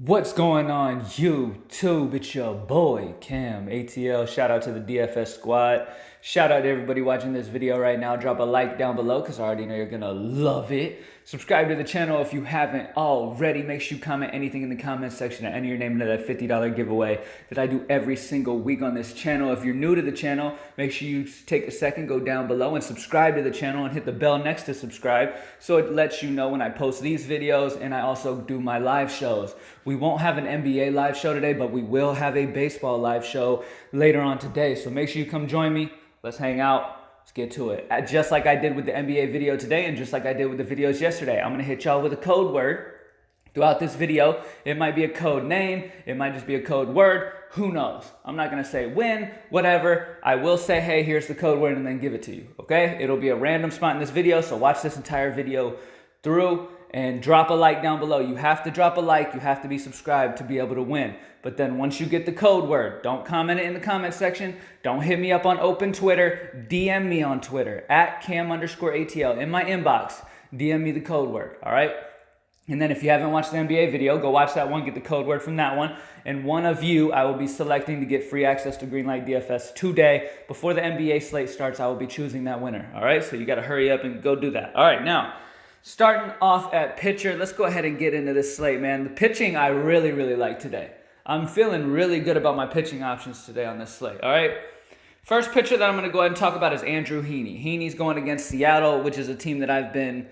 What's going on YouTube? It's your boy CamATL. Shout out to the DFS squad. Shout out to everybody watching this video right now. Drop a like down below because I already know you're gonna love it. Subscribe to the channel if you haven't already. Make sure you comment anything in the comment section and enter your name into that $50 giveaway that I do every single week on this channel. If you're new to the channel, make sure you take a second, go down below and subscribe to the channel and hit the bell next to subscribe so it lets you know when I post these videos, and I also do my live shows. We won't have an NBA live show today, but we will have a baseball live show later on today. So make sure you come join me. Let's hang out. Let's get to it. Just like I did with the NBA video today and just like I did with the videos yesterday, I'm going to hit y'all with a code word throughout this video. It might be a code name. It might just be a code word. Who knows? I'm not going to say when, whatever. I will say, hey, here's the code word and then give it to you. Okay? It'll be a random spot in this video. So watch this entire video through and drop a like down below. You have to drop a like. You have to be subscribed to be able to win. But then once you get the code word, don't comment it in the comment section. Don't hit me up on open Twitter. DM me on Twitter at Cam_ATL in my inbox. DM me the code word. All right? And then if you haven't watched the NBA video, go watch that one, get the code word from that one. And one of you, I will be selecting to get free access to Greenlight DFS today. Before the NBA slate starts, I will be choosing that winner. All right? So you got to hurry up and go do that. All right, now, starting off at pitcher, let's go ahead and get into this slate, man. The pitching I really, really like today. I'm feeling really good about my pitching options today on this slate, all right? First pitcher that I'm going to go ahead and talk about is Andrew Heaney. Heaney's going against Seattle, which is a team that I've been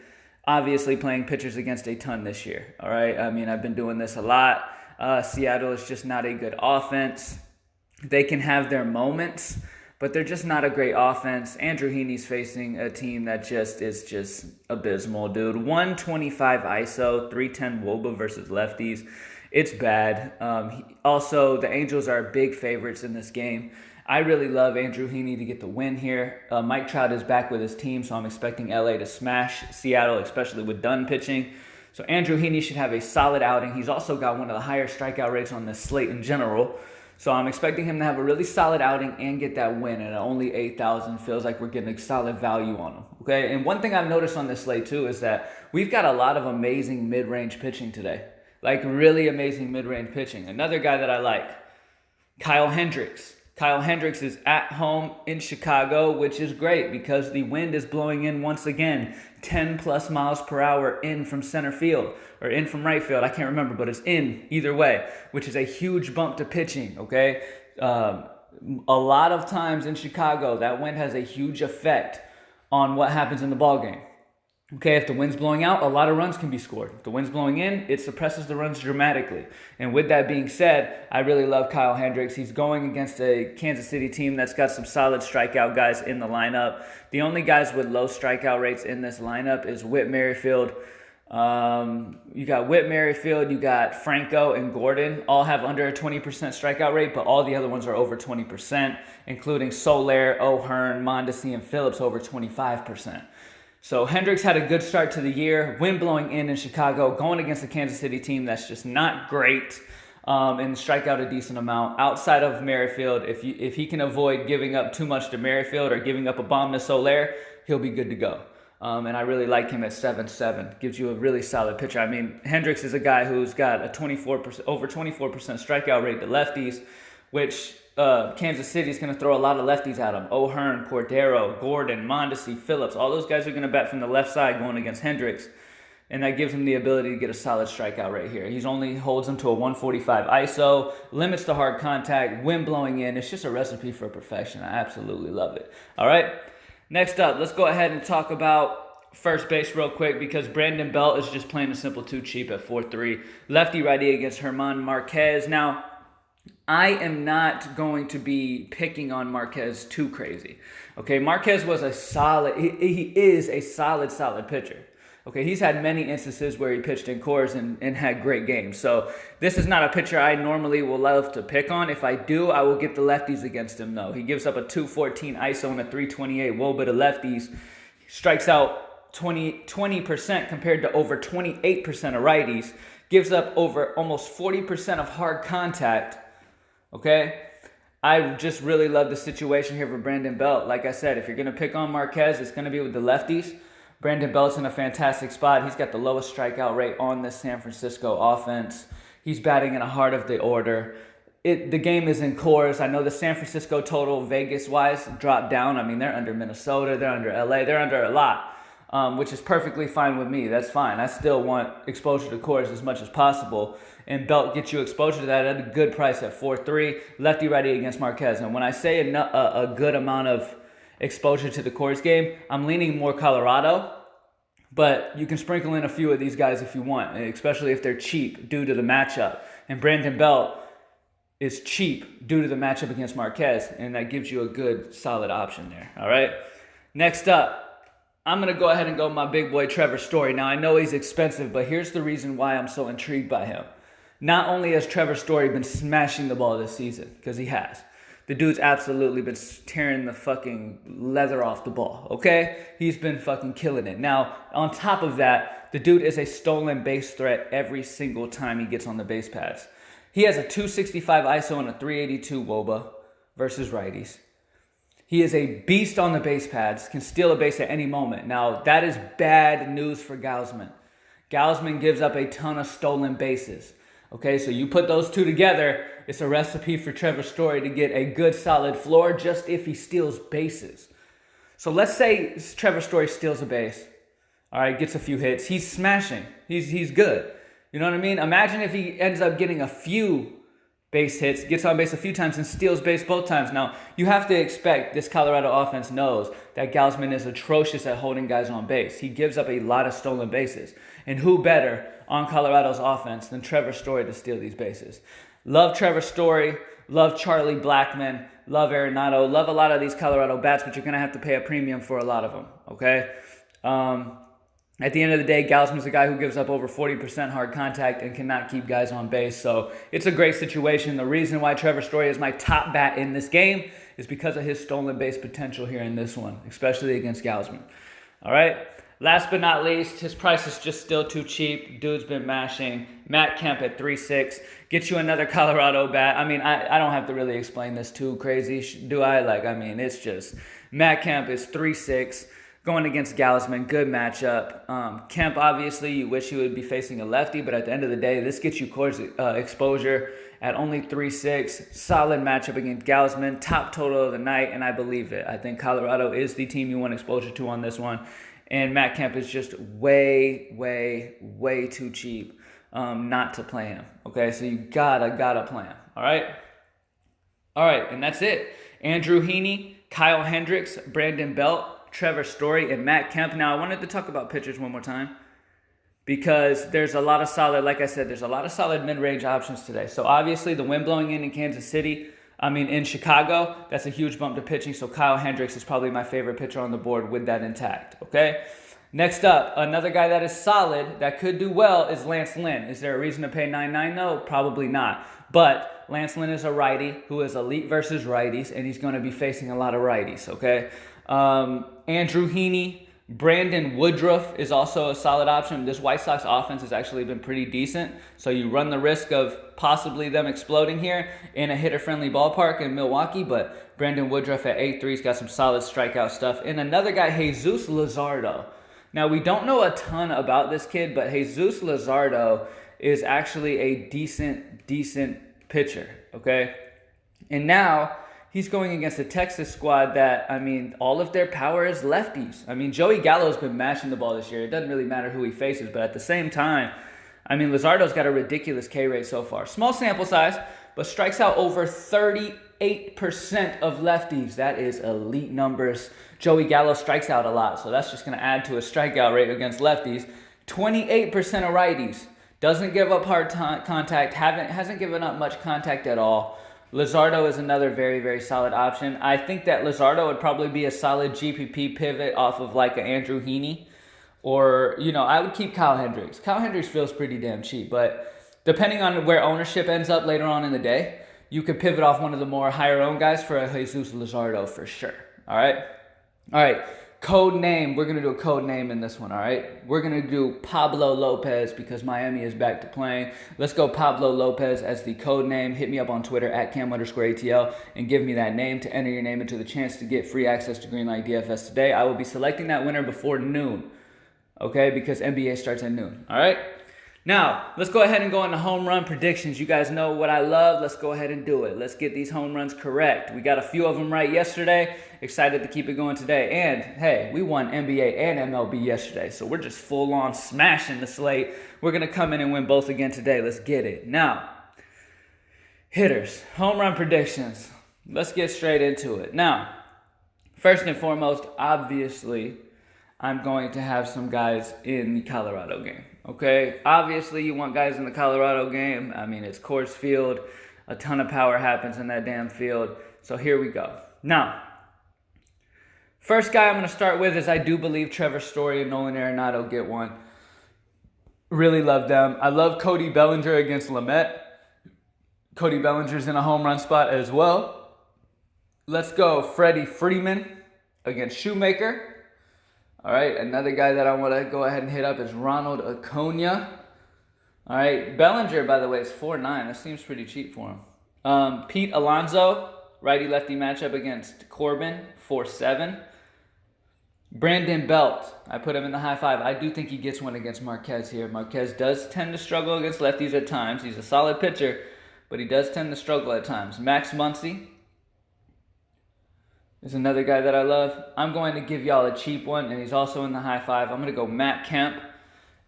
obviously playing pitchers against a ton this year, all right? I mean, I've been doing this a lot. Seattle is just not a good offense. They can have their moments, but they're just not a great offense. Andrew Heaney's facing a team that is just abysmal, dude. 125 ISO, 310 WOBA versus lefties. It's bad. Also, the Angels are big favorites in this game. I really love Andrew Heaney to get the win here. Mike Trout is back with his team, so I'm expecting LA to smash Seattle, especially with Dunn pitching. So Andrew Heaney should have a solid outing. He's also got one of the higher strikeout rates on this slate in general. So I'm expecting him to have a really solid outing and get that win. And at only 8,000 feels like we're getting a solid value on him. Okay. And one thing I've noticed on this slate too is that we've got a lot of amazing mid-range pitching today. Like really amazing mid-range pitching. Another guy that I like, Kyle Hendricks. Kyle Hendricks is at home in Chicago, which is great because the wind is blowing in once again, 10 plus miles per hour in from center field or in from right field. I can't remember, but it's in either way, which is a huge bump to pitching, okay? A lot of times in Chicago, that wind has a huge effect on what happens in the ball game. Okay, if the wind's blowing out, a lot of runs can be scored. If the wind's blowing in, it suppresses the runs dramatically. And with that being said, I really love Kyle Hendricks. He's going against a Kansas City team that's got some solid strikeout guys in the lineup. The only guys with low strikeout rates in this lineup is Whit Merrifield. You got Whit Merrifield, you got Franco and Gordon, all have under a 20% strikeout rate, but all the other ones are over 20%, including Soler, O'Hearn, Mondesi, and Phillips over 25%. So Hendricks had a good start to the year, wind blowing in Chicago, going against a Kansas City team that's just not great, and strike out a decent amount. Outside of Merrifield, if he can avoid giving up too much to Merrifield or giving up a bomb to Soler, he'll be good to go. And I really like him at 7-7. Gives you a really solid pitcher. I mean, Hendricks is a guy who's got a 24%, over 24% strikeout rate to lefties, which Kansas City is going to throw a lot of lefties at him. O'Hearn, Cordero, Gordon, Mondesi, Phillips. All those guys are going to bat from the left side going against Hendricks. And that gives him the ability to get a solid strikeout right here. He only holds him to a 145 ISO, limits the hard contact, wind blowing in. It's just a recipe for perfection. I absolutely love it. All right. Next up, let's go ahead and talk about first base real quick because Brandon Belt is just plain and simple too cheap at 4-3. Lefty-righty against German Marquez. Now, I am not going to be picking on Marquez too crazy. Okay, Marquez was a solid, he is a solid pitcher. Okay, he's had many instances where he pitched in cores and had great games. So this is not a pitcher I normally will love to pick on. If I do, I will get the lefties against him, though. He gives up a 214 ISO and a 328 WOBA to lefties. Strikes out 20% compared to over 28% of righties. Gives up over almost 40% of hard contact. Okay? I just really love the situation here for Brandon Belt. Like I said, if you're going to pick on Marquez, it's going to be with the lefties. Brandon Belt's in a fantastic spot. He's got the lowest strikeout rate on this San Francisco offense. He's batting in the heart of the order. The game is in Coors. I know the San Francisco total Vegas-wise dropped down. I mean, they're under Minnesota. They're under LA. They're under a lot, which is perfectly fine with me. That's fine. I still want exposure to Coors as much as possible. And Belt gets you exposure to that at a good price at 4-3, lefty-righty against Marquez. And when I say a good amount of exposure to the Coors game, I'm leaning more Colorado. But you can sprinkle in a few of these guys if you want, especially if they're cheap due to the matchup. And Brandon Belt is cheap due to the matchup against Marquez, and that gives you a good, solid option there, all right? Next up, I'm going to go ahead and go with my big boy Trevor Story. Now, I know he's expensive, but here's the reason why I'm so intrigued by him. Not only has Trevor Story been smashing the ball this season, because he has. The dude's absolutely been tearing the fucking leather off the ball, okay? He's been fucking killing it. Now, on top of that, the dude is a stolen base threat every single time he gets on the base pads. He has a 265 ISO and a 382 WOBA versus righties. He is a beast on the base pads, can steal a base at any moment. Now, that is bad news for Gausman. Gausman gives up a ton of stolen bases. Okay, so you put those two together, it's a recipe for Trevor Story to get a good solid floor just if he steals bases. So let's say Trevor Story steals a base. All right, gets a few hits. He's smashing. He's good. You know what I mean? Imagine if he ends up getting a few base hits, gets on base a few times, and steals base both times. Now, you have to expect this Colorado offense knows that Gausman is atrocious at holding guys on base. He gives up a lot of stolen bases. And who better on Colorado's offense than Trevor Story to steal these bases? Love Trevor Story. Love Charlie Blackmon. Love Arenado. Love a lot of these Colorado bats, but you're going to have to pay a premium for a lot of them, okay? At the end of the day, Gausman's a guy who gives up over 40% hard contact and cannot keep guys on base. So it's a great situation. The reason why Trevor Story is my top bat in this game is because of his stolen base potential here in this one, especially against Gausman. All right. Last but not least, his price is just still too cheap. Dude's been mashing. Matt Kemp at 3.6. Get you another Colorado bat. I mean, I don't have to really explain this too crazy, do I? It's just Matt Kemp is 3.6. Going against Gausman, good matchup. Kemp, obviously, you wish he would be facing a lefty, but at the end of the day, this gets you exposure at only 3.6. Solid matchup against Gausman. Top total of the night, and I believe it. I think Colorado is the team you want exposure to on this one. And Matt Kemp is just way, way, way too cheap not to play him. Okay, so you gotta play him. All right, and that's it. Andrew Heaney, Kyle Hendricks, Brandon Belt, Trevor Story, and Matt Kemp. Now, I wanted to talk about pitchers one more time because there's a lot of solid, like I said, there's a lot of solid mid-range options today. So, obviously, the wind blowing in Chicago, that's a huge bump to pitching. So, Kyle Hendricks is probably my favorite pitcher on the board with that intact, okay? Next up, another guy that is solid, that could do well, is Lance Lynn. Is there a reason to pay $9.9? No, probably not. But Lance Lynn is a righty who is elite versus righties, and he's going to be facing a lot of righties, okay? Andrew Heaney, Brandon Woodruff is also a solid option. This White Sox offense has actually been pretty decent, so you run the risk of possibly them exploding here in a hitter-friendly ballpark in Milwaukee, but Brandon Woodruff at 8.3's got some solid strikeout stuff. And another guy, Jesus Luzardo. Now, we don't know a ton about this kid, but Jesus Luzardo is actually a decent pitcher, okay? And now he's going against a Texas squad that, all of their power is lefties. Joey Gallo's been mashing the ball this year. It doesn't really matter who he faces, but at the same time, Luzardo's got a ridiculous K rate so far. Small sample size, but strikes out over 38% of lefties. That is elite numbers. Joey Gallo strikes out a lot, so that's just going to add to a strikeout rate against lefties. 28% of righties. Doesn't give up hard contact, hasn't given up much contact at all. Luzardo is another very, very solid option. I think that Luzardo would probably be a solid GPP pivot off of like an Andrew Heaney. Or, I would keep Kyle Hendricks. Kyle Hendricks feels pretty damn cheap, but depending on where ownership ends up later on in the day, you could pivot off one of the more higher owned guys for a Jesus Luzardo for sure. All right. Code name. We're going to do a code name in this one, all right? We're going to do Pablo Lopez because Miami is back to playing. Let's go Pablo Lopez as the code name. Hit me up on Twitter at Cam_ATL and give me that name to enter your name into the chance to get free access to Greenlight DFS today. I will be selecting that winner before noon. okay? Because NBA starts at noon, all right? Now, let's go ahead and go into home run predictions. You guys know what I love. Let's go ahead and do it. Let's get these home runs correct. We got a few of them right yesterday. Excited to keep it going today. And, hey, we won NBA and MLB yesterday, so we're just full-on smashing the slate. We're going to come in and win both again today. Let's get it. Now, hitters, home run predictions. Let's get straight into it. Now, first and foremost, obviously, I'm going to have some guys in the Colorado game, okay? Obviously, you want guys in the Colorado game. I mean, it's Coors Field. A ton of power happens in that damn field. So here we go. Now, first guy I'm going to start with is I do believe Trevor Story and Nolan Arenado get one. Really love them. I love Cody Bellinger against Lamet. Cody Bellinger's in a home run spot as well. Let's go Freddie Freeman against Shoemaker. All right, another guy that I want to go ahead and hit up is Ronald Acuna. All right, Bellinger, by the way, is 4.9. That seems pretty cheap for him. Pete Alonso, righty-lefty matchup against Corbin, 4.7. Brandon Belt, I put him in the high five. I do think he gets one against Marquez here. Marquez does tend to struggle against lefties at times. He's a solid pitcher, but he does tend to struggle at times. Max Muncy is another guy that I love. I'm going to give y'all a cheap one, and he's also in the high five. I'm going to go Matt Kemp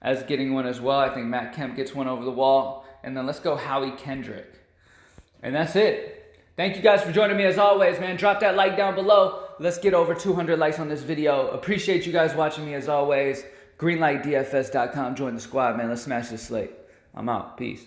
as getting one as well. I think Matt Kemp gets one over the wall. And then let's go Howie Kendrick. And that's it. Thank you guys for joining me as always, man. Drop that like down below. Let's get over 200 likes on this video. Appreciate you guys watching me as always. Greenlightdfs.com. Join the squad, man. Let's smash this slate. I'm out. Peace.